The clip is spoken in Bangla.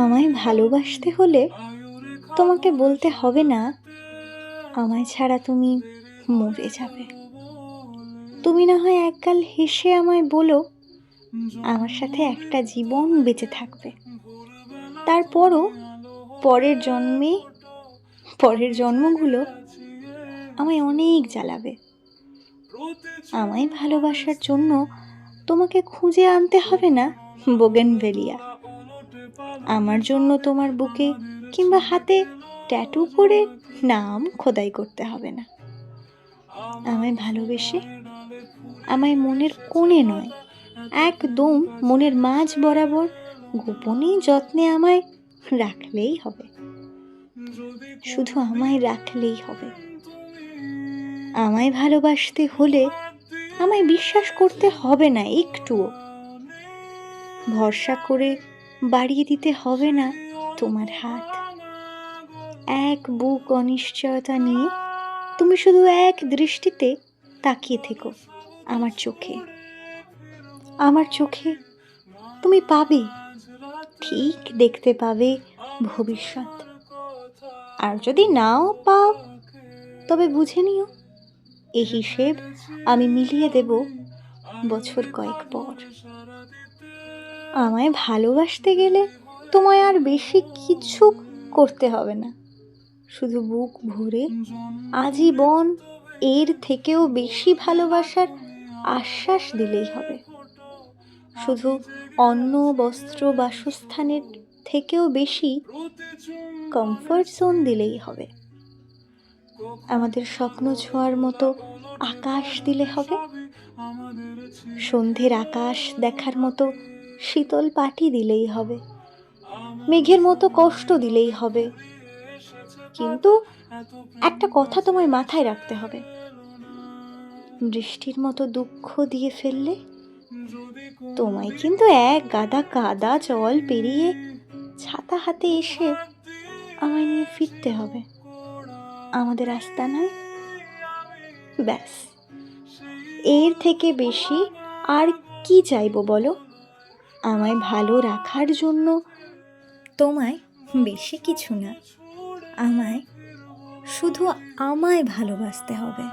আমায় ভালোবাসতে হলে তোমাকে বলতে হবে না আমায় ছাড়া তুমি মরে যাবে। তুমি না হয় একগাল হেসে আমায় বলো আমার সাথে একটা জীবন বেঁচে থাকবে। তারপরও পরের জন্মগুলো আমায় অনেক জ্বালাবে। আমায় ভালোবাসার জন্য তোমাকে খুঁজে আনতে হবে না বোগেনভেলিয়া। আমার জন্য তোমার বুকে কিংবা হাতে ট্যাটু করে নাম খোদাই করতে হবে না। আমায় ভালোবেসে আমায় মনের কোণে নয়, একদম মনের মাঝ বরাবর গোপনে যত্নে আমায় রাখলেই হবে। শুধু আমায় রাখলেই হবে। আমায় ভালোবাসতে হলে আমায় বিশ্বাস করতে হবে না একটুও। ভরসা করে বাড়িয়ে দিতে হবে না তোমার হাত। এক বুক অনিশ্চয়তা নিয়ে তুমি শুধু এক দৃষ্টিতে তাকিয়ে থেকো আমার চোখে। আমার চোখে তুমি পাবে, ঠিক দেখতে পাবে ভবিষ্যৎ। আর যদি নাও পাও তবে বুঝে নিও এই হিসেব আমি মিলিয়ে দেব বছর কয়েক পর। আমায় ভালোবাসতে গেলে তোমায় আর বেশি কিছু করতে হবে না। শুধু বুক ভরে আজীবন এর থেকেও বেশি ভালোবাসার আশ্বাস দিলেই হবে। শুধু অন্ন বস্ত্র বাসস্থানের থেকেও বেশি কমফর্ট জোন দিলেই হবে। আমাদের স্বপ্ন ছোঁয়ার মতো আকাশ দিলে হবে। সন্ধ্যের আকাশ দেখার মতো শীতল পাটি দিলেই হবে। মেঘের মতো কষ্ট দিলেই হবে। কিন্তু একটা কথা তোমায় মাথায় রাখতে হবে, বৃষ্টির মতো দুঃখ দিয়ে ফেললে তোমায় কিন্তু এক গাদা কাদা জল পেরিয়ে ছাতা হাতে এসে আমায় নিয়ে ফিরতে হবে আমাদের আস্তানায়। ব্যাস, এর থেকে বেশি আর কি চাইবো বলো? আমায় ভালো রাখার জন্য তোমায় বেশি কিছু না, শুধু আমায় ভালোবাসতে হবে।